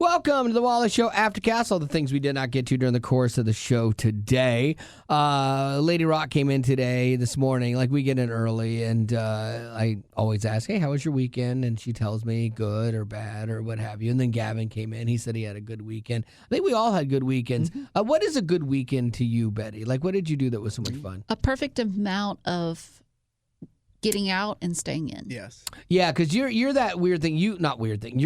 Welcome to the Wally Show Aftercast. All the things we did not get to during the course of the show today. Lady Rock came in this morning. Like, we get in early, and I always ask, hey, how was your weekend? And she tells me good or bad or what have you. And then Gavin came in. He said he had a good weekend. I think we all had good weekends. Mm-hmm. What is a good weekend to you, Betty? Like, what did you do that was so much fun? A perfect amount of getting out and staying in. Yes. Yeah, because you're that weird thing. You're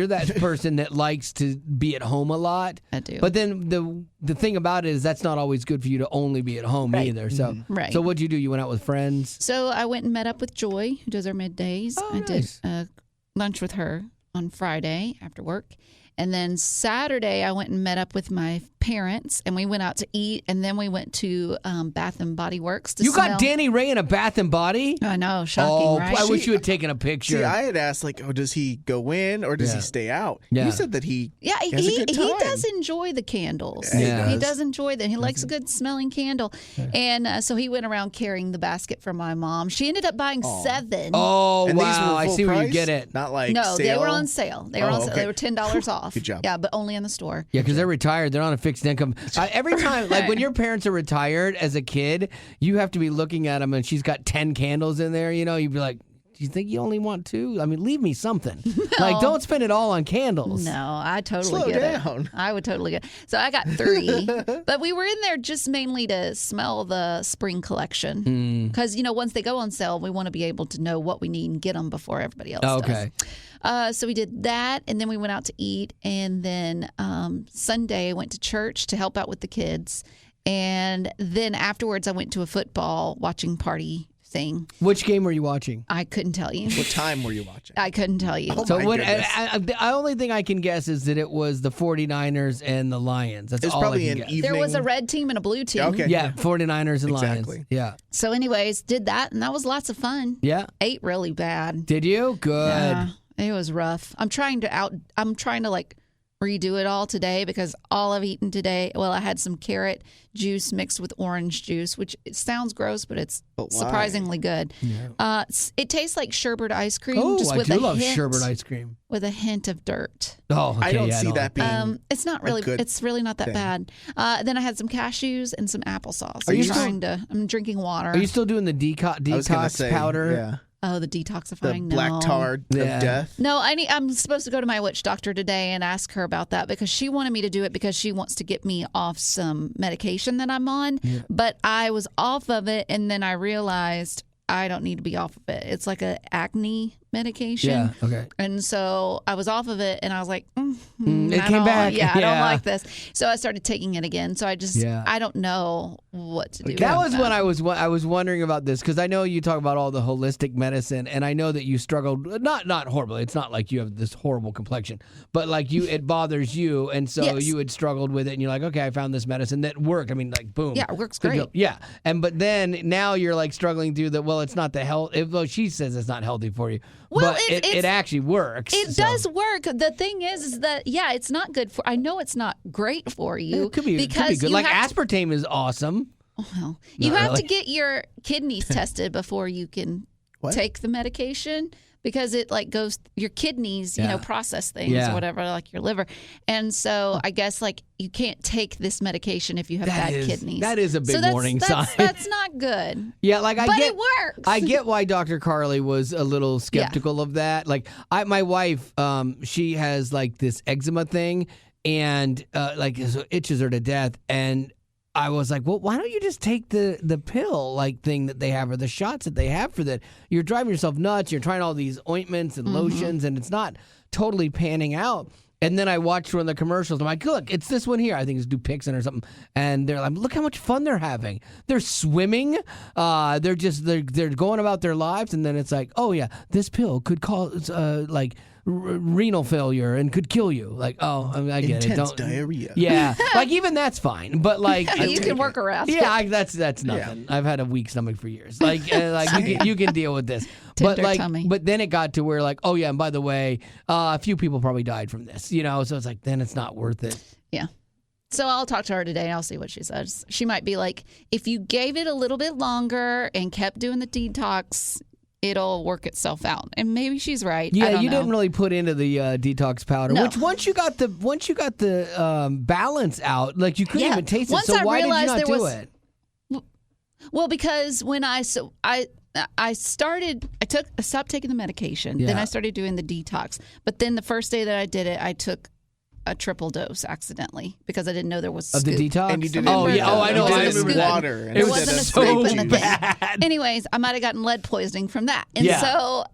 that person that likes to be at home a lot. I do. But then the thing about it is that's not always good for you to only be at home either. So Right. So what'd you do? You went out with friends? So I went and met up with Joy, who does our middays. I nice. did lunch with her on Friday after work. And then Saturday, I went and met up with my parents, and we went out to eat, and then we went to Bath and Body Works to smell. Got Danny Ray in a Bath and Body? I know, shocking, right? I wish you had taken a picture. See, I had asked, does he go in or does he stay out? Yeah. You said that he he does enjoy the candles. Yeah, he does enjoy them. He likes a good smelling candle. And so he went around carrying the basket for my mom. She ended up buying 7. Oh, and wow. these were I full see where you price? get it. Not like No, sale? they were on sale. They were on sale. okay. They were $10 off. Good job. Yeah, but only in the store. Yeah, because they're retired. They're on a fixed income. Every time, like when your parents are retired as a kid, you have to be looking at them and she's got 10 candles in there. You know, you'd be like, do you think you only want 2? I mean, leave me something. Like, don't spend it all on candles. No, I totally Slow get down. it. I would totally get it. So I got 3. But we were in there just mainly to smell the spring collection. Because, once they go on sale, we want to be able to know what we need and get them before everybody else does. So we did that, and then we went out to eat. And then Sunday, I went to church to help out with the kids. And then afterwards, I went to a football watching party thing. Which game were you watching? I couldn't tell you. What time were you watching? I couldn't tell you. Oh, So my what? goodness. The only thing I can guess is that it was the 49ers and the Lions. That's It's all probably I can an guess. evening. There was a red team and a blue team. Okay. Yeah, 49ers and Exactly. Lions. Yeah. So anyways, did that, and that was lots of fun. Yeah. Ate really bad. Did you? Good. Yeah, it was rough. I'm trying to redo it all today because all I've eaten today, well, I had some carrot juice mixed with orange juice, which it sounds gross, but it's surprisingly good. Yeah. It tastes like sherbet ice cream. Oh, just I with do a love hint, sherbet ice cream. with a hint of dirt. Oh, okay. I don't see that being. It's not really. good It's really not that thing. bad. Then I had some cashews and some applesauce. Are you I'm drinking water. Are you still doing the I was gonna detox say, powder? Yeah. Oh, the The detoxifying. black tar of death. No, I'm supposed to go to my witch doctor today and ask her about that because she wanted me to do it because she wants to get me off some medication that I'm on. Yeah. But I was off of it, and then I realized I don't need to be off of it. It's like an acne medication. Yeah, okay. And so I was off of it, and I was like, it came back. Yeah, I don't like this. So I started taking it again. So Yeah. I don't know what to do. That was when I was wondering about this because I know you talk about all the holistic medicine, and I know that you struggled not horribly. It's not like you have this horrible complexion, but like it bothers you, and so Yes. you had struggled with it, and you're like, okay, I found this medicine that worked. I mean, like, boom. Yeah, it works Good great. deal. Yeah, but then now you're like struggling through the. Well, it's not the health. Well, she says it's not healthy for you. Well, but it actually works. It does work. The thing is that it's not good for. I know it's not great for you. It could be good. Like aspartame is awesome. Well, you have really. to get your kidneys tested before you can take the medication because it goes your kidneys, process things or whatever, like your liver. And so I guess you can't take this medication if you have bad kidneys. That is a big warning sign. That's not good. Yeah, but it works. I get why Dr. Carly was a little skeptical of that. Like my wife, she has this eczema thing, and it itches her to death. And I was like, well, why don't you just take the pill thing that they have or the shots that they have for that? You're driving yourself nuts. You're trying all these ointments and lotions, and it's not totally panning out. And then I watched one of the commercials. I'm like, look, it's this one here. I think it's Dupixent or something. And they're like, look how much fun they're having. They're swimming. They're going about their lives. And then it's like, oh yeah, this pill could cause renal failure and could kill you. I get it. Intense diarrhea. Yeah, even that's fine. But you can work around. Yeah, that's nothing. Yeah. I've had a weak stomach for years. You can deal with this. Tummy. But then it got to where oh yeah, and by the way, a few people probably died from this. So it's then it's not worth it. Yeah. So I'll talk to her today and I'll see what she says. She might be like, if you gave it a little bit longer and kept doing the detox, it'll work itself out. And maybe she's right. Yeah, I don't you know. didn't really put into the detox powder. No. Which once you got the balance out, like you couldn't even taste it. Once So I why did you realized not there do was- it? Well, because when I stopped taking the medication. Then Yeah. I started doing the detox. But then the first day that I did it, I took a triple dose accidentally because I didn't know there was Of the scoop. detox? And you did it. Oh, yeah. Oh, I know. You I did it with remember that. water. It was wasn't a so scoop in the thing. bad. Anyways, I might have gotten lead poisoning from that. And Yeah. so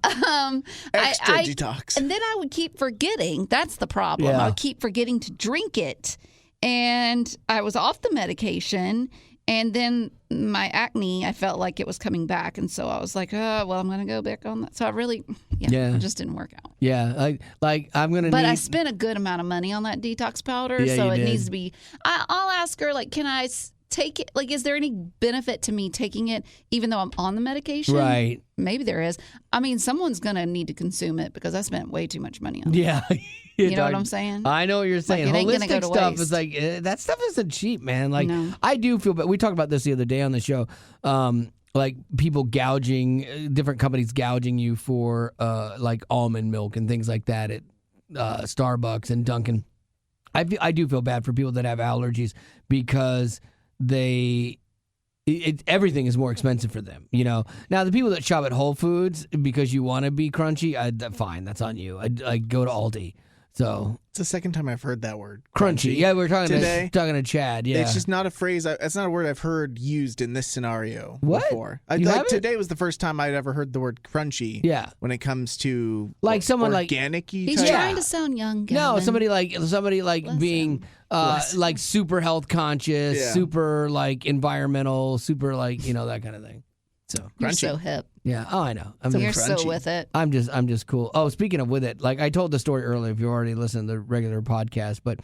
Extra I detox. And then I would keep forgetting. That's the problem. Yeah. I would keep forgetting to drink it. And I was off the medication. And then my acne, I felt like it was coming back. And so I was like, oh, well, I'm going to go back on that. So I really, Yeah. it just didn't work out. Yeah, like I'm gonna. But need, I spent a good amount of money on that detox powder. Yeah, so you it did. needs to be, I'll ask her, like, can I take it? Like, is there any benefit to me taking it even though I'm on the medication? Right. Maybe there is. I mean, someone's going to need to consume it because I spent way too much money on it. Yeah. You know what I'm saying? I know what you're saying. it ain't gonna go Holistic to stuff waste. is like that stuff isn't cheap, man. Like No. I do feel bad. We talked about this the other day on the show. Like people gouging, different companies gouging you for like almond milk and things like that at Starbucks and Dunkin'. I do feel bad for people that have allergies because everything is more expensive for them, you know. Now the people that shop at Whole Foods because you want to be crunchy, fine, that's on you. I go to Aldi. So It's the second time I've heard that word. crunchy. Yeah, we're talking Today. to Chad. Yeah, It's just not a phrase. It's not a word I've heard used in this scenario What? before. You haven't? Today was the first time I'd ever heard the word crunchy. Yeah. When it comes to Like someone like- organic-y He's type. trying to sound young, Gavin. no somebody like Bless being him. like super health conscious, Yeah. super like environmental, super like that kind of thing. So You're crunchy. so hip. yeah, oh I know. You're crunchy. so with it. I'm just cool. Oh, speaking of with it, like I told the story earlier, if you already listened to the regular podcast, but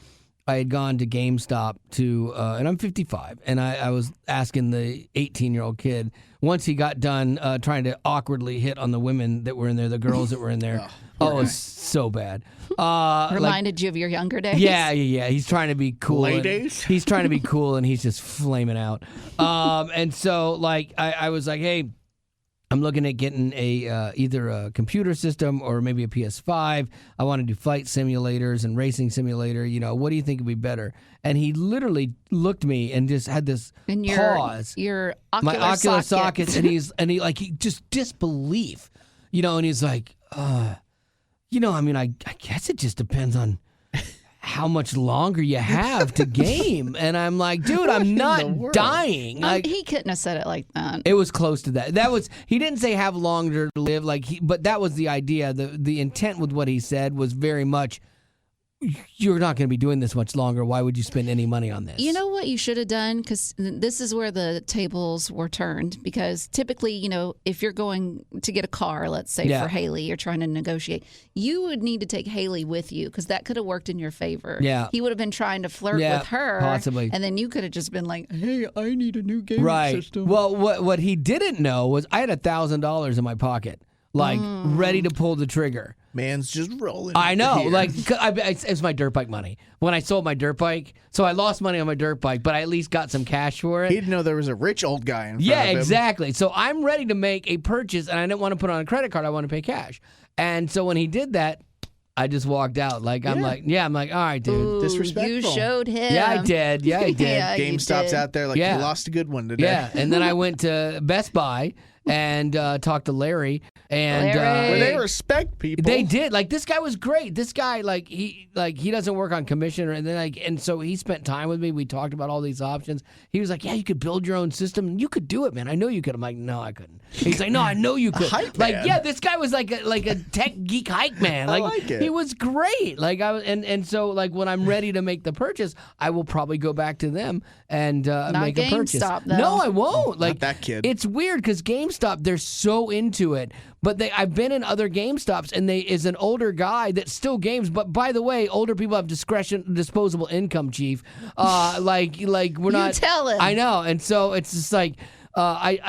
I had gone to GameStop to, and I'm 55, and I was asking the 18-year-old kid, once he got done trying to awkwardly hit on the women that were in there, the girls that were in there. Oh, it was so bad. Reminded you of your younger days? Yeah. He's trying to be cool. Ladies? He's trying to be cool, and he's just flaming out. And so, like, I was like, hey, I'm looking at getting either a computer system or maybe a PS5. I want to do flight simulators and racing simulator. What do you think would be better? And he literally looked at me and just had this And pause. your ocular My ocular socket. sockets, and he just disbelief, and he's like, I guess it just depends on how much longer you have to game. And I'm like, dude, I'm the not world? dying. Like, he couldn't have said it like that. it was close to that. He didn't say have longer to live, but that was the idea. The intent with what he said was very much, you're not going to be doing this much longer. Why would you spend any money on this? You know what you should have done? Because this is where the tables were turned. Because typically, if you're going to get a car, let's say Yeah. for Haley, you're trying to negotiate, you would need to take Haley with you because that could have worked in your favor. Yeah. He would have been trying to flirt Yeah, with her. possibly. And then you could have just been like, hey, I need a new game Right. system. Well, what he didn't know was I had $1,000 in my pocket, like ready to pull the trigger. Man's just rolling. I know, here. like it's my dirt bike money. When I sold my dirt bike, so I lost money on my dirt bike, but I at least got some cash for it. He didn't know there was a rich old guy in front Yeah, of him. exactly. So I'm ready to make a purchase, and I didn't want to put on a credit card. I want to pay cash. And so when he did that, I just walked out. I'm like, all right, dude. Ooh, Disrespectful. You showed him. Yeah, I did. Yeah, I did. Yeah, you GameStop's did. out there like, Yeah. you lost a good one today. Yeah, and then I went to Best Buy and talked to Larry, and Larry. Where they respect people. they did. Like, this guy was great. This guy, he doesn't work on commission or anything. And so he spent time with me. We talked about all these options. He was like, yeah, you could build your own system. You could do it, man. I know you could. I'm like, no, I couldn't. He's like, no, I know you could. hype Like, man. yeah, this guy was like a tech geek hype man. I like it. He was great. Like, I was, and so like when I'm ready to make the purchase, I will probably go back to them and make a purchase. GameStop, though. No, I won't. Like that kid. It's weird because GameStop, they're so into it. But I've been in other GameStops, and they is an older guy that still games. But by the way, older people have disposable income, Chief. Like we're not. tell him. I know, and so it's just like I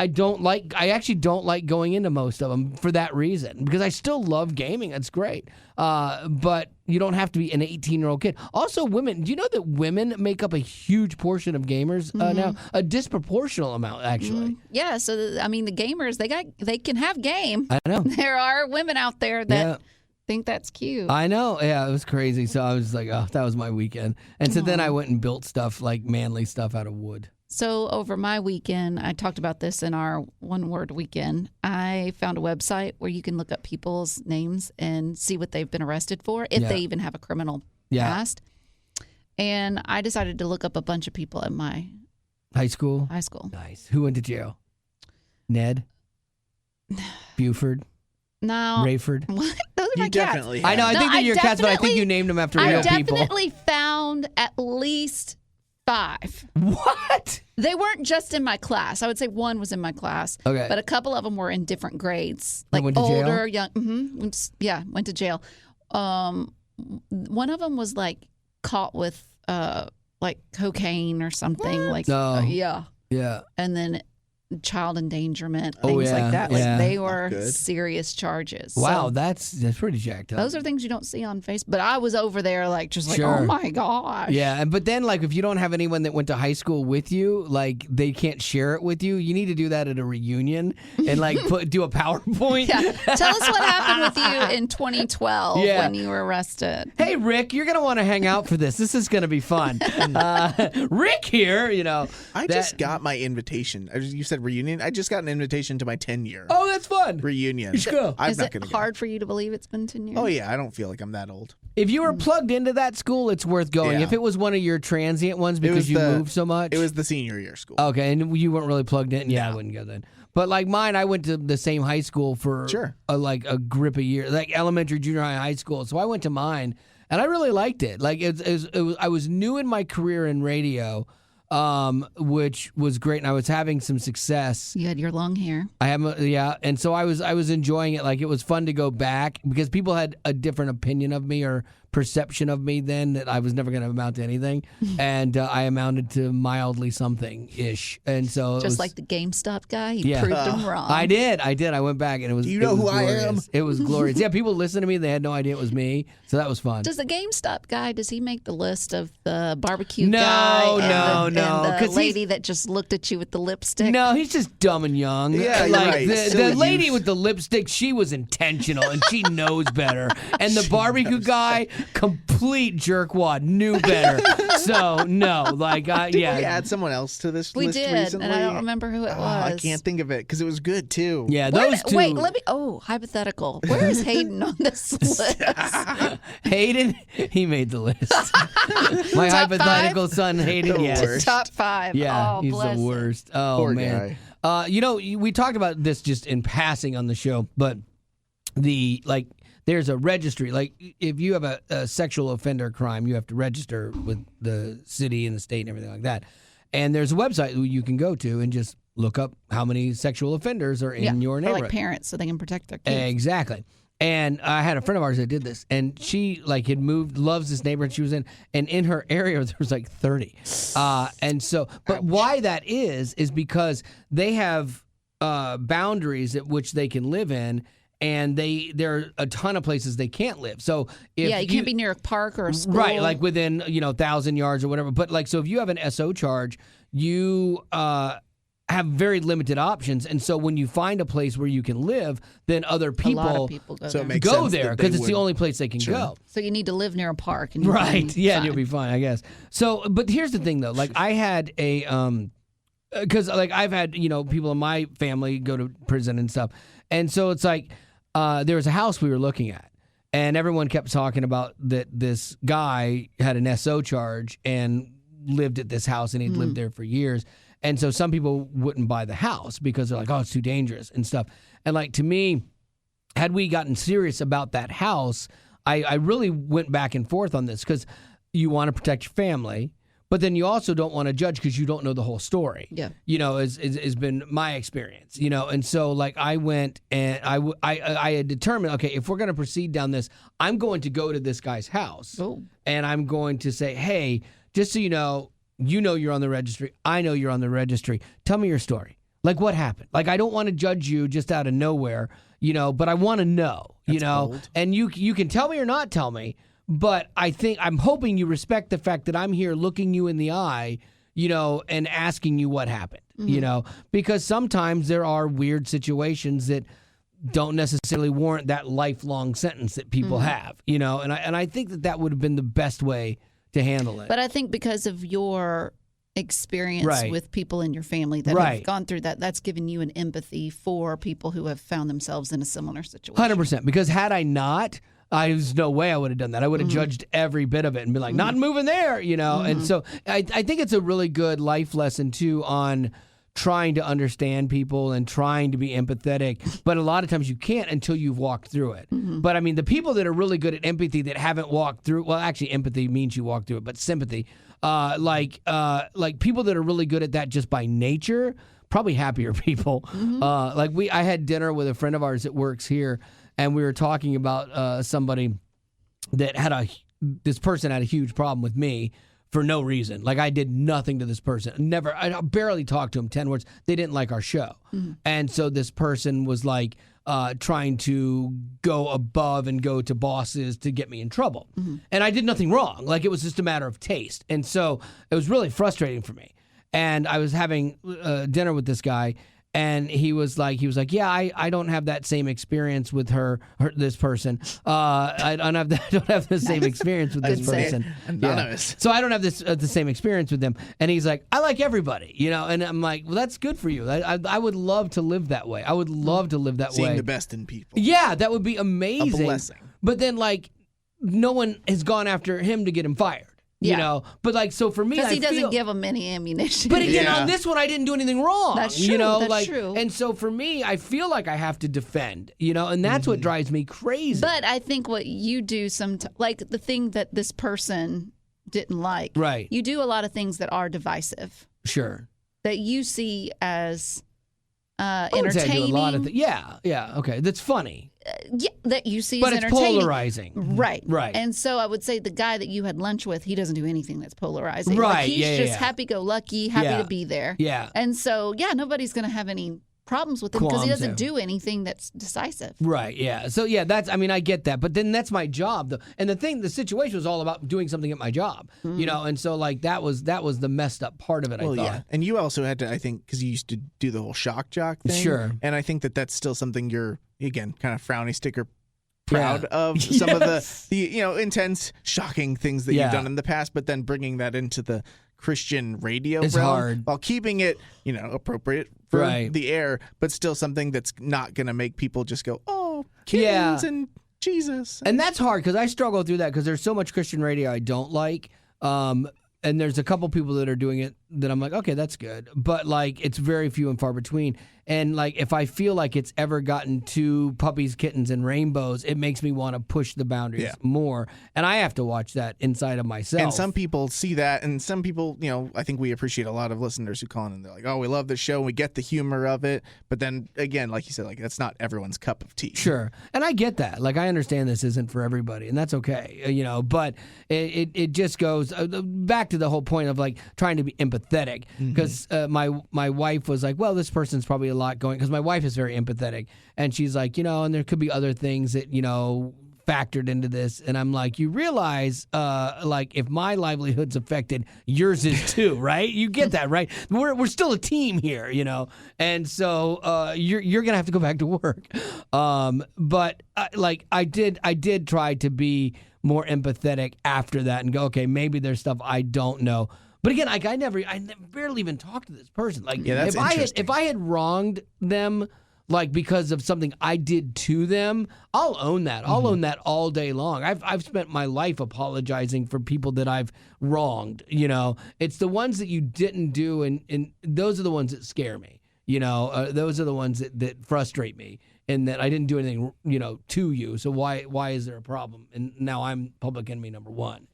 actually don't like going into most of them for that reason, because I still love gaming. That's great. But you don't have to be an 18-year-old kid. Also, women, do you know that women make up a huge portion of gamers now? A disproportional amount, actually. Yeah, so the gamers, they can have game. I know. There are women out there that think that's cute. I know. Yeah, it was crazy. So I was like, oh, that was my weekend. And so then I went and built stuff, like manly stuff out of wood. So over my weekend, I talked about this in our one-word weekend. I found a website where you can look up people's names and see what they've been arrested for, if they even have a criminal past. And I decided to look up a bunch of people at my high school. Nice. Who went to jail? Ned? Buford? No. Rayford? What? Those are You my definitely cats. I know. I think they're your cats, but I think you named them after real people. I definitely found at least 5. What? They weren't just in my class. I would say one was in my class. Okay. But a couple of them were in different grades. They Like went to jail? older, young. Went to jail. One of them was like caught with like cocaine or something. Like Yeah. And then child endangerment, Oh, things yeah, like that. yeah. Like they were good. serious charges. Wow, So that's pretty jacked up. those are things you don't see on Facebook. But I was over there like just like, Sure. oh my gosh. Yeah, but then like if you don't have anyone that went to high school with you, like they can't share it with you. You need to do that at a reunion and like do a PowerPoint. Yeah. Tell us what happened with you in 2012 when you were arrested. Hey Rick, you're gonna want to hang out for this. This is gonna be fun. Rick here, I just got my invitation. You said reunion. I just got an invitation to my 10-year Oh, that's fun. reunion. You should go. I'm Is not it going to hard for you to believe it's been 10 years? Oh yeah, I don't feel like I'm that old. If you were plugged into that school, it's worth going. Yeah. If it was one of your transient ones because you moved so much. It was the senior year school. Okay, and you weren't really plugged in. Yeah, I wouldn't go then. But like mine, I went to the same high school for a grip of years, like elementary, junior high school. So I went to mine, and I really liked it. Like I was new in my career in radio, which was great, and I was having some success. You had your long hair. I have, and so I was enjoying it. Like it was fun to go back because people had a different opinion of me or perception of me then that I was never going to amount to anything, and I amounted to mildly something-ish. And so it Just was, like the GameStop guy, you proved him wrong. I did. I went back, and it was. Do you know who glorious. I am? It was glorious. Yeah, people listened to me. They had no idea it was me, so that was fun. Does the GameStop guy, does he make the list of the barbecue No, guy and no, the 'cause lady that just looked at you with the lipstick? No, he's just dumb and young. Yeah, you're like right. the Silly lady youth. with the lipstick, she was intentional and she knows better. And the barbecue guy, complete jerkwad, knew better. So no, like Did we yeah. add someone else to this We list did, recently? and I don't remember who it was. I can't think of it because it was good too. Yeah, Where those did- two. Wait, let me. Oh, hypothetical. Where is Hayden on this list? Hayden, he made the list. My Top hypothetical son, Hayden, The yes. worst. Top 5. Yeah, oh, he's bless the him. worst. Oh, Poor man. guy. We talked about this just in passing on the show, but there's a registry. Like, if you have a sexual offender crime, you have to register with the city and the state and everything like that. And there's a website that you can go to and just look up how many sexual offenders are in your Or neighborhood. like parents, so they can protect their kids. Exactly. And I had a friend of ours that did this, and she had moved, loves this neighborhood she was in, and in her area there was 30. And so, but why that is because they have boundaries at which they can live in, and there are a ton of places they can't live. So if you can't be near a park or a school. right, like within 1,000 yards or whatever. But so if you have an SO charge, you have very limited options, and so when you find a place where you can live, then other A lot of people people go So it there. makes go sense there that because they it's the would- only place they can go. So you need to live near a park. And you'll Right. be Yeah, fine. you'll be fine, I guess. So, but here's the thing, though. Like, I had a because I've had people in my family go to prison and stuff, and so it's like there was a house we were looking at, and everyone kept talking about that this guy had an SO charge and lived at this house, and he'd lived there for years. And so some people wouldn't buy the house because they're like, oh, it's too dangerous and stuff. And to me, had we gotten serious about that house, I really went back and forth on this because you want to protect your family, but then you also don't want to judge because you don't know the whole story. Yeah. Has been my experience, And so I went and I had determined, okay, if we're going to proceed down this, I'm going to go to this guy's house and I'm going to say, hey, just so you know you're on the registry. I know you're on the registry. Tell me your story. Like, what happened? Like, I don't want to judge you just out of nowhere, but I want to know, bold. and you can tell me or not tell me, but I'm hoping you respect the fact that I'm here looking you in the eye, and asking you what happened, because sometimes there are weird situations that don't necessarily warrant that lifelong sentence that people have, and I think that would have been the best way to handle it. But I think because of your experience with people in your family that have gone through that's given you an empathy for people who have found themselves in a similar situation. 100%. Because had I not, there's no way I would have done that. I would have judged every bit of it and been like, not moving there, And so I think it's a really good life lesson, too, on trying to understand people and trying to be empathetic. But a lot of times you can't until you've walked through it. But, I mean, the people that are really good at empathy that haven't walked through, well, actually, empathy means you walk through it, but sympathy, like people that are really good at that just by nature, probably happier people. I had dinner with a friend of ours that works here, and we were talking about somebody that this person had a huge problem with me for no reason. Like, I did nothing to this person. I barely talked to him 10 words. They didn't like our show. And so this person was like trying to go above and go to bosses to get me in trouble. And I did nothing wrong. Like, it was just a matter of taste. And so it was really frustrating for me. And I was having dinner with this guy, and he was like, yeah, I don't have that same experience with this person. I don't have the same experience with this person. Anonymous. Yeah. So I don't have the same experience with them. And he's like, I like everybody, And I'm like, well, that's good for you. I would love to live that way. I would love to live that way. Seeing the best in people. Yeah, that would be amazing. A blessing. But then, no one has gone after him to get him fired. But so for me, because he doesn't give them any ammunition. But again, on this one, I didn't do anything wrong. That's true. That's true. And so for me, I feel like I have to defend, and that's what drives me crazy. But I think what you do like the thing that this person didn't like, you do a lot of things that are divisive. Sure. That you see as entertaining. I do a lot of yeah, okay. That's funny. That you see but as it's entertaining. Polarizing. Right. Right. And so I would say the guy that you had lunch with, he doesn't do anything that's polarizing. Right. He's just happy-go-lucky, happy to be there. Yeah. And so, nobody's going to have any problems with him because he doesn't do anything that's decisive. Right, yeah. So, I get that. But then that's my job, though. And the situation was all about doing something at my job, and so, that was the messed up part of it, I thought. Yeah. And you also had to, I think, because you used to do the whole shock jock thing. Sure. And I think that's still something you're, again, kind of frowny sticker proud of some of the intense, shocking things that you've done in the past, but then bringing that into the Christian radio realm hard. While keeping it, appropriate for the air, but still something that's not going to make people just go, oh, kittens and Jesus. And that's hard because I struggle through that because there's so much Christian radio I don't like. And there's a couple people that are doing it that I'm like, okay, that's good. But, it's very few and far between. And, if I feel like it's ever gotten to puppies, kittens, and rainbows, it makes me want to push the boundaries more. And I have to watch that inside of myself. And some people see that, and some people, I think we appreciate a lot of listeners who call in and they're like, oh, we love the show, and we get the humor of it. But then, again, like you said, that's not everyone's cup of tea. Sure. And I get that. I understand this isn't for everybody, and that's okay, but it just goes back to the whole point of, trying to be empathetic. Because my wife was like, well, this person's probably a lot going, because my wife is very empathetic, and she's like, and there could be other things that factored into this, and I'm like, you realize if my livelihood's affected, yours is too, right? You get that, right? We're still a team here, and so you're gonna have to go back to work. But I did try to be more empathetic after that and go, okay, maybe there's stuff I don't know. But again, I barely even talked to this person. That's interesting. If I had wronged them, because of something I did to them, I'll own that. I'll own that all day long. I've spent my life apologizing for people that I've wronged. It's the ones that you didn't do, and those are the ones that scare me. Those are the ones that frustrate me. And that I didn't do anything, to you. So why is there a problem? And now I'm public enemy number one,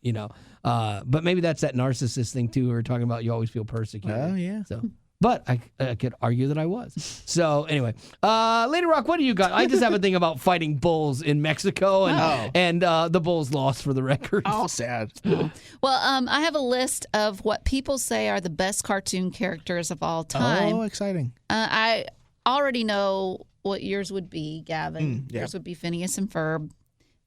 But maybe that's that narcissist thing too. We were talking about you always feel persecuted. Oh yeah. So But I could argue that I was. So anyway, Lady Rock, what do you got? I just have a thing about fighting bulls in Mexico, and the bulls lost for the record. Oh, sad. Well, I have a list of what people say are the best cartoon characters of all time. Oh, exciting. I already know what yours would be, Gavin. Yeah. Yours would be Phineas and Ferb.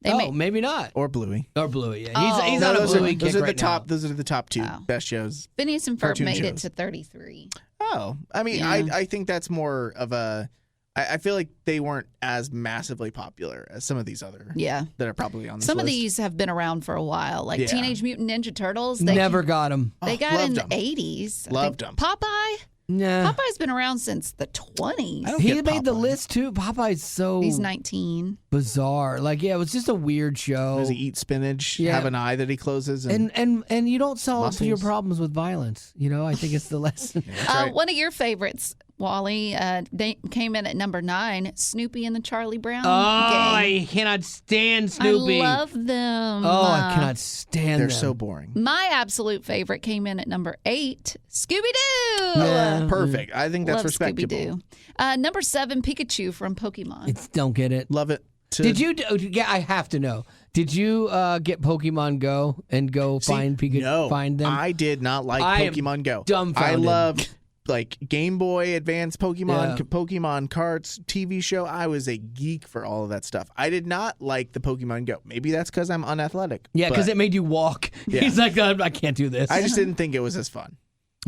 Maybe not. Or Bluey. Or Bluey, yeah. He's on a Bluey kick right now. Those are the top two best shows. Phineas and Ferb Cartoon made it shows. to 33. Oh, I mean, Yeah. I think that's more of a. I feel like they weren't as massively popular as some of these other. Yeah. That are probably on this Some of list. these have been around for a while, like Yeah. Teenage Mutant Ninja Turtles. Never got him. They got loved in the them. 80s. I Loved think. 'em. Popeye? Nah. Popeye's been around since the 20s. I don't He get made the Popeye. list too. Popeye's so He's 19. bizarre. Like, yeah, it was just a weird show. Does he eat spinach? Yeah. Have an eye that he closes? And And you don't solve your Muscles. problems with violence. You know, I think it's the lesson. that's right. One of your favorites, Wally, they came in at number 9, Snoopy and the Charlie Brown Gang. I cannot stand Snoopy. I love them. Oh, I cannot stand They're them. so boring. My absolute favorite came in at number 8, Scooby-Doo. Yeah. Perfect. I think that's Love respectable. Scooby-Doo. Number 7, Pikachu from Pokemon. Don't get it. Love it. Did you? Yeah, I have to know. Did you get Pokemon Go and go find Pikachu? No, Find them. I did not like I am Pokemon Go. dumbfounded. I loved like Game Boy Advance Pokemon, Yeah. Pokemon cards, TV show. I was a geek for all of that stuff. I did not like the Pokemon Go. Maybe that's because I'm unathletic. Yeah, because but it made you walk. Yeah. He's like, I can't do this. I just didn't think it was as fun.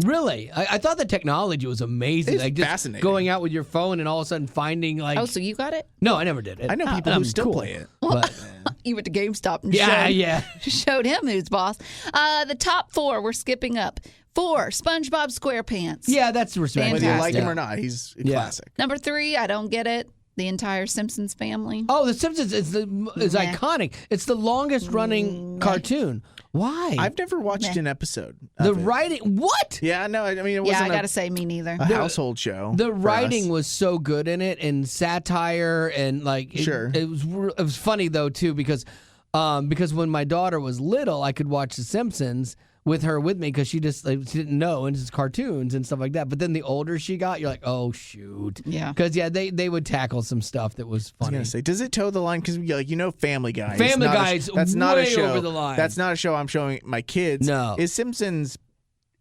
Really? I thought the technology was amazing. It's like just fascinating. going out with your phone and all of a sudden finding like. Oh, so you got it? No, I never did it. I know people I'm who still cool. play it. But You went to GameStop and yeah. showed him who's boss. The top 4, we're skipping up. 4, SpongeBob SquarePants. Yeah, that's respectable. Whether you like Fantastic. him or not, he's a Yeah. classic. Number 3, I don't get it. The entire Simpsons family. Oh, The Simpsons is Nah. iconic. It's the longest running cartoon. Why? I've never watched an episode. the of it. writing. What? Yeah, no, I mean it Yeah, wasn't I got to say, me neither. a household show. The for writing us. was so good in it, and satire, and like Sure. it was funny though too because when my daughter was little, I could watch The Simpsons with her with me because she just she didn't know, and it's cartoons and stuff like that. But then the older she got, you're like, oh shoot, Yeah. because they would tackle some stuff that was I was funny. gonna say, does it toe the line? Because Family Guy. is Family not a Guy's that's not a way show. over the line. That's not a show I'm showing my kids. No. Is Simpsons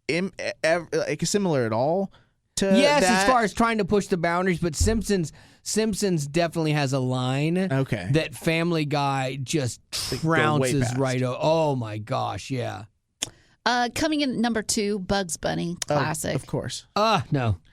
like similar at all to Yes, that? as far as trying to push the boundaries, but Simpsons definitely has a line Okay. that Family Guy just go way trounces past. right over. Oh my gosh, yeah. Coming in at number 2, Bugs Bunny. Oh, Classic. of course. No.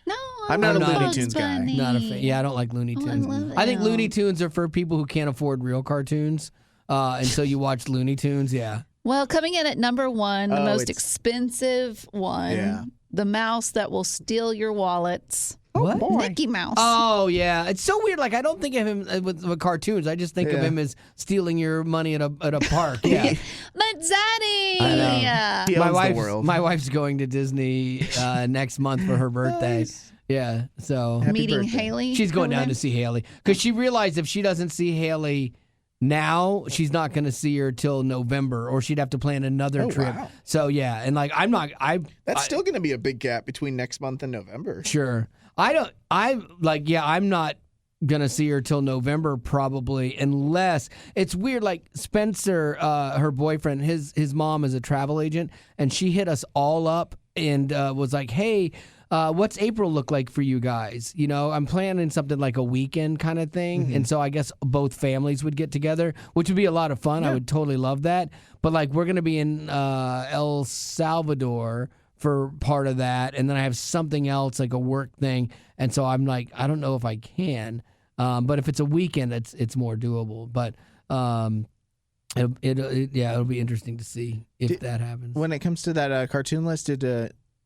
No, I'm not a a Looney Bugs Tunes guy. Bunny. Not a fan. Yeah, I don't like Looney Oh, I Tunes. love I think them. Looney Tunes are for people who can't afford real cartoons, and so you watch Looney Tunes. Yeah. Well, coming in at number 1, the Oh, most it's- expensive one. Yeah. The mouse that will steal your wallets. What? boy. Mickey Mouse. Oh yeah, it's so weird. Like I don't think of him with cartoons. I just think of Yeah. him as stealing your money at a park. Yeah. But Zaddy. I know. Yeah. He owns the world. My wife's going to Disney next month for her birthday. Nice. Yeah, so Happy Meeting birthday. Haley. she's going over down there. to see Haley because she realized if she doesn't see Haley now, she's not going to see her till November, or she'd have to plan another Oh, trip. wow. So yeah, and like That's still going to be a big gap between next month and November. sure. I'm not gonna see her till November probably, unless it's weird. Like Spencer, her boyfriend, his mom is a travel agent, and she hit us all up and was like, "Hey, what's April look like for you guys? You know, I'm planning something like a weekend kind of thing, and so I guess both families would get together, which would be a lot of fun. I would totally love that. But like, we're gonna be in El Salvador for part of that, and then I have something else like a work thing, and so I'm like, I don't know if I can. But if it's a weekend, it's more doable. But it'll be interesting to see if that happens. When it comes to that cartoon list, did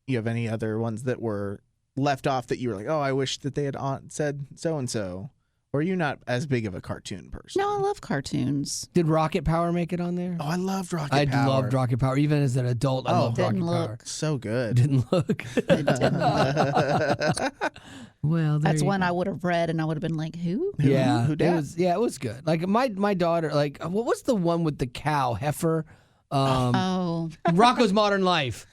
you have any other ones that were left off that you were like, oh, I wish that they had said so and so? Or are you not as big of a cartoon person? No, I love cartoons. Did Rocket Power make it on there? Oh, I loved Rocket I Power. loved Rocket Power. Even as an adult, I loved Rocket didn't look. Power. So good. Didn't look. Well, there That's you one go. I would have read, and I would have been like, who? Yeah, Who dat? it was good. Like my daughter, like what was the one with the cow heifer? Oh, Rocco's Modern Life.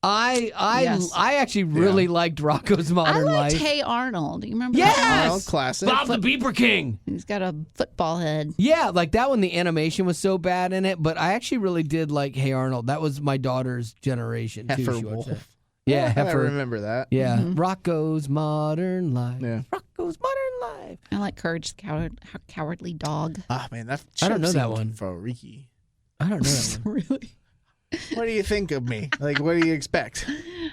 I actually really liked Rocco's Modern I liked Life. Hey Arnold. You remember Yes! that? Arnold, classic. Bob the Beaver King. He's got a football head. Yeah, like that one, the animation was so bad in it, but I actually really did like Hey Arnold. That was my daughter's generation, too. Heifer she watched Wolf. that. Yeah, I Heifer. remember that. Yeah, Rocco's Modern Life. Yeah. Rocco's Modern Life. I like Courage the Cowardly Dog. Ah, man, that I don't know that seemed one. freaky. I don't know that one. Really? What do you think of me? Like, what do you expect?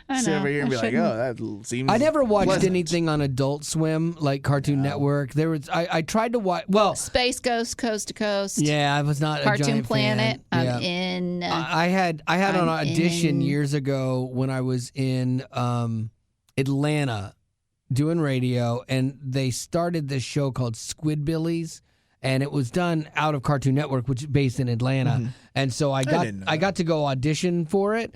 I Sit know. over here and be like, oh, that seems. I never watched pleasant. anything on Adult Swim, like Cartoon Network. There was I tried to watch. Well, Space Ghost, Coast to Coast. yeah, I was not a Cartoon giant Planet. fan. I'm in. I had an I'm audition in. years ago when I was in Atlanta doing radio, and they started this show called Squidbillies, and it was done out of Cartoon Network, which is based in Atlanta. And so I didn't know got to go audition for it,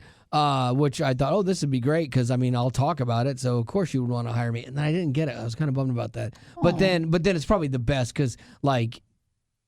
which I thought, oh, this would be great because I mean I'll talk about it, so of course you would want to hire me. And then I didn't get it. I was kind of bummed about that. But then it's probably the best because like.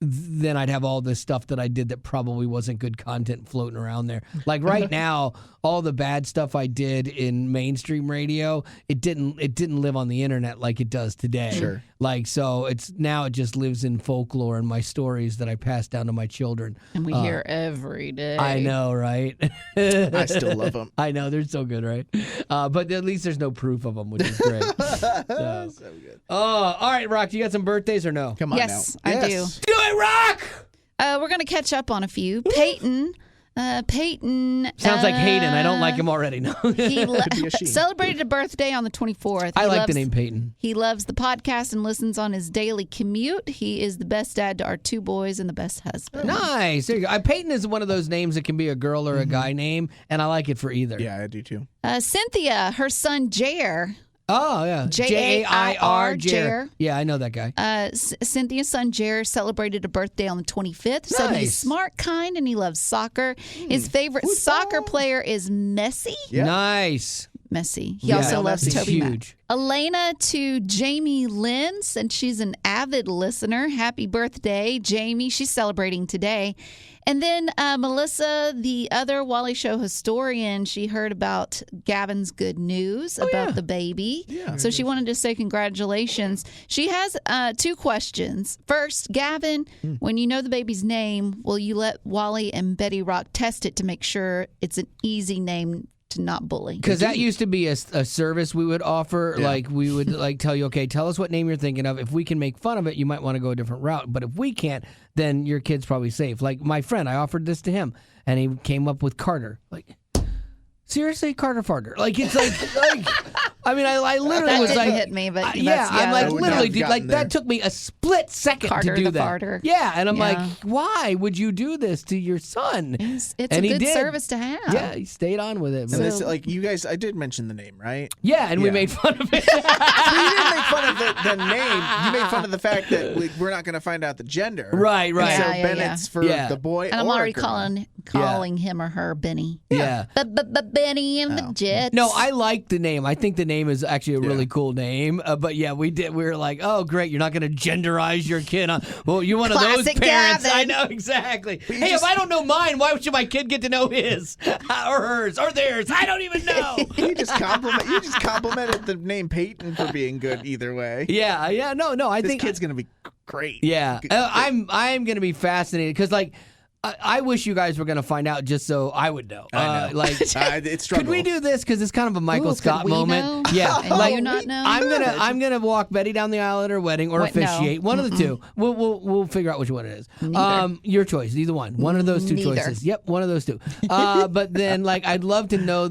Then I'd have all this stuff that I did that probably wasn't good content floating around there. Like right now, all the bad stuff I did in mainstream radio, it didn't live on the internet like it does today. Sure. Like so it just lives in folklore and my stories that I pass down to my children. And we hear every day. I know, right? I still love them. I know, they're so good, right? But at least there's no proof of them, which is great. So good. All right, Rock, you got some birthdays or no? Come on Yes, now. I do. Yes. Do it, Rock! We're going to catch up on a few. Peyton. Sounds like Hayden. I don't like him already. No. He be a she. celebrated a birthday on the 24th. I like the name Peyton. He loves the podcast and listens on his daily commute. He is the best dad to our 2 boys and the best husband. Nice. There you go. Peyton is one of those names that can be a girl or a guy name, and I like it for either. Yeah, I do too. Cynthia, her son Jair. Oh, yeah. Jair. Jair. Yeah, I know that guy. Cynthia's son Jair celebrated a birthday on the 25th. Said he's Nice. smart, kind, and he loves soccer. His favorite soccer player is Messi. Yeah. Nice. Messi. He Yeah, also loves Messi's Toby Mac. huge. Elena to Jamie Lynn, and she's an avid listener. Happy birthday, Jamie. She's celebrating today. And then Melissa, the other Wally Show historian, she heard about Gavin's good news about the baby. Yeah. So she wanted to say congratulations. She has 2 questions. First, Gavin, when you know the baby's name, will you let Wally and Betty Rock test it to make sure it's an easy name to not bully? Because that used to be a service we would offer. Yeah. Like, we would like tell you, okay, tell us what name you're thinking of. If we can make fun of it, you might want to go a different route. But if we can't, then your kid's probably safe. Like, my friend, I offered this to him, and he came up with Carter. Like, seriously, Carter Farter. Like, it's like I mean, I literally That was didn't like, hit me, but yeah, I'm like, I would literally, have dude, gotten like there. that took me a split second Carter to do the that. farter. Yeah, and I'm like, Yeah. why would you do this to your son? It's And a he good did. service to have. Yeah, he stayed on with it. And but- this, like, you guys, I did mention the name, right? yeah, and we Yeah. made fun of it. You didn't make fun of the name. You made fun of the fact that we're not going to find out the gender. Right, And right. so Yeah, yeah, Bennett's for Yeah. the boy. And I'm or already girl. calling him or her Benny. Yeah. But Benny and the Jets. No, I like the name. I think the name is actually a really cool name. But yeah, we were like, oh, great, you're not going to genderize your kid. Well, you're one of those Classic parents. Gavin. I know, exactly. you Hey, just- if I don't know mine, why should my kid get to know his or hers or theirs? I don't even know. You just complimented the name Peyton for being good either way. yeah. No. I This think kid's going to be great. Yeah, I'm going to be fascinated because like. I wish you guys were going to find out just so I would know. I know. Like, It's could we do this? Because it's kind of a Michael Ooh, Scott could we moment. know? Yeah, And like you not know? I'm gonna walk Betty down the aisle at her wedding or Wait, no. officiate. One of the two. We'll figure out which one it is. Neither. Your choice, either one. One of those two Neither. choices. Yep, one of those two. But then like I'd love to know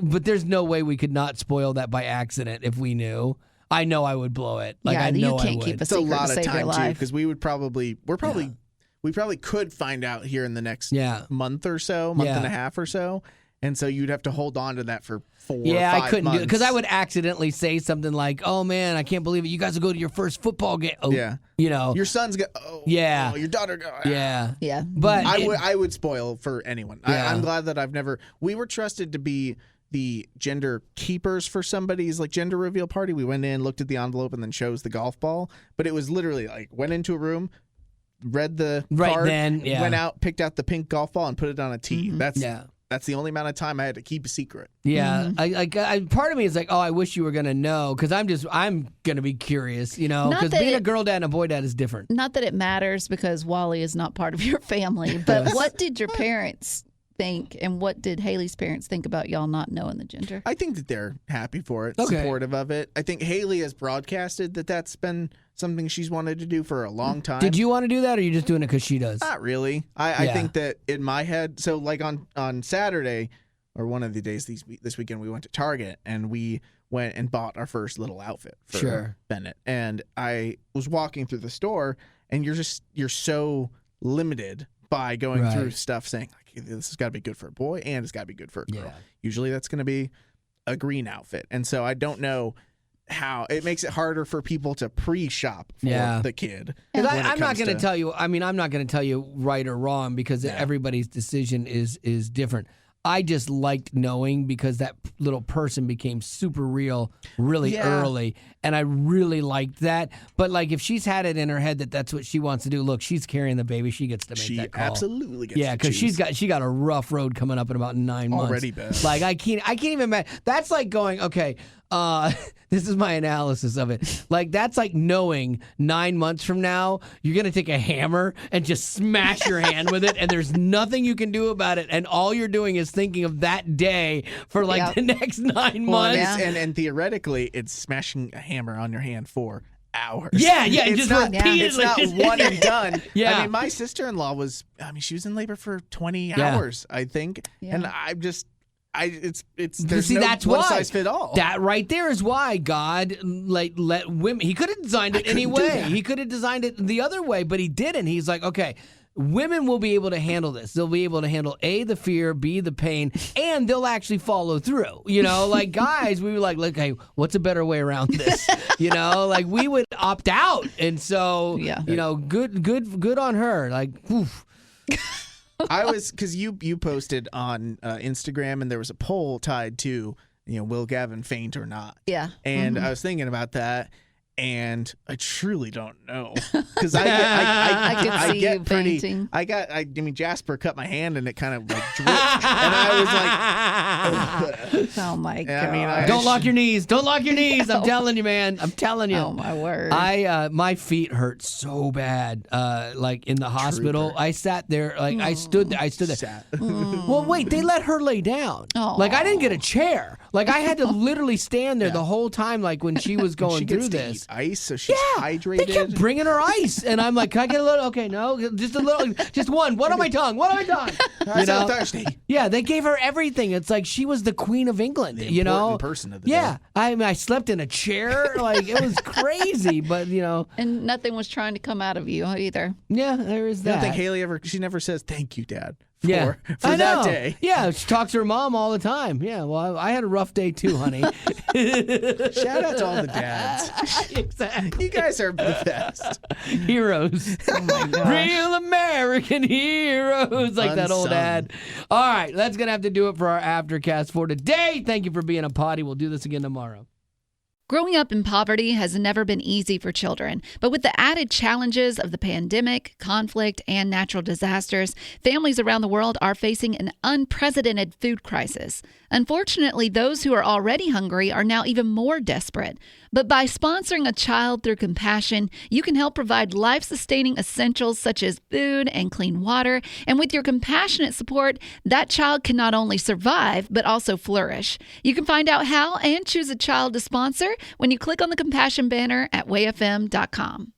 but there's no way we could not spoil that by accident if we knew. I know I would blow it. Like yeah, I know you I can't would. keep a It's a secret lot to of save your time too, life. because we probably could find out here in the next Yeah. month or so, month and a half or so, and so you'd have to hold on to that for 4 or 5 I couldn't do months. it because I would accidentally say something like, "Oh man, I can't believe it! You guys will go to your first football game." Oh, Yeah. you know, Your son's got. Yeah. your daughter. yeah, Yeah. But I would spoil for anyone. Yeah. I'm glad that I've never. We were trusted to be the gender keepers for somebody's like gender reveal party. We went in, looked at the envelope, and then chose the golf ball. But it was literally like went into a room, read the Right card, then, yeah. went out, picked out the pink golf ball, and put it on a tee. That's Yeah. that's the only amount of time I had to keep a secret. Yeah, I part of me is like, oh, I wish you were gonna know, because I'm gonna be curious, because being a girl dad and a boy dad is different. Not that it matters, because Wally is not part of your family. But what did your parents think, and what did Haley's parents think about y'all not knowing the gender? I think that they're happy for it, supportive of it. I think Haley has broadcasted that that's been something she's wanted to do for a long time. Did you want to do that, or are you just doing it because she does? Not really. I think that in my head, so like on Saturday, or one of the days this weekend, we went to Target and we went and bought our first little outfit for Bennett. And I was walking through the store, and you're so limited by going through stuff saying, like, this has got to be good for a boy and it's got to be good for a girl. Yeah. Usually that's going to be a green outfit. And so I don't know how it makes it harder for people to pre-shop for the kid. I'm not going to tell you. I mean, I'm not going to tell you right or wrong, because everybody's decision is different. I just liked knowing, because that little person became super real really early, and I really liked that. But like, if she's had it in her head that that's what she wants to do, look, she's carrying the baby. She gets to make that call. Absolutely gets to because she got a rough road coming up in about 9 months. Already bad. Like I can't even imagine. That's like going, okay, this is my analysis of it. Like, that's like knowing 9 months from now you're gonna take a hammer and just smash your hand with it, and there's nothing you can do about it, and all you're doing is thinking of that day for like the next 9 months. And theoretically, it's smashing a hammer on your hand for hours. Yeah, it's just not, repeatedly. It's not one and done. Yeah. I mean, my sister-in-law she was in labor for 20 hours, I think, and there's no that's one why. size fit all. That right there is why God let women. He could have designed it any way. He could have designed it the other way, but he didn't. He's like, okay, women will be able to handle this. They'll be able to handle A, the fear, B, the pain, and they'll actually follow through. Like guys, we were like, hey, what's a better way around this? Like we would opt out, and so good on her. Like, oof. Because you posted on Instagram, and there was a poll tied to, will Gavin faint or not? Yeah. And I was thinking about that, and I truly don't know, because I get pretty. Fainting. I mean, Jasper cut my hand, and it kind of like dripped, and I was like, oh my god! I mean, don't lock your knees. Don't lock your knees. I'm telling you, man. I'm telling you. Oh my word! My feet hurt so bad. Like in the hospital, Trooper. I sat there. Like I stood there. Well, wait. They let her lay down. Oh. Like I didn't get a chair. Like I had to literally stand there the whole time. Like when she was going she through gets to this. eat ice, so she's hydrated. They kept bringing her ice, and I'm like, can I get a little? Okay, no, just a little, just one. What on my tongue? What on my tongue? I'm thirsty. Yeah, they gave her everything. It's like she was the Queen of England. The important person of the day. I mean, I slept in a chair. Like it was crazy, but and nothing was trying to come out of you either. Yeah, there is that. I don't think Haley she never says thank you, Dad. For I know. that day. Yeah, she talks to her mom all the time. Yeah, well, I had a rough day too, honey. Shout out to all the dads. Exactly. You guys are the best. Heroes. Oh my gosh. Real American heroes, like that old ad. All right, that's going to have to do it for our Aftercast for today. Thank you for being a potty. We'll do this again tomorrow. Growing up in poverty has never been easy for children, but with the added challenges of the pandemic, conflict, and natural disasters, families around the world are facing an unprecedented food crisis. Unfortunately, those who are already hungry are now even more desperate. But by sponsoring a child through compassion, you can help provide life-sustaining essentials such as food and clean water. And with your compassionate support, that child can not only survive, but also flourish. You can find out how and choose a child to sponsor when you click on the compassion banner at wayfm.com.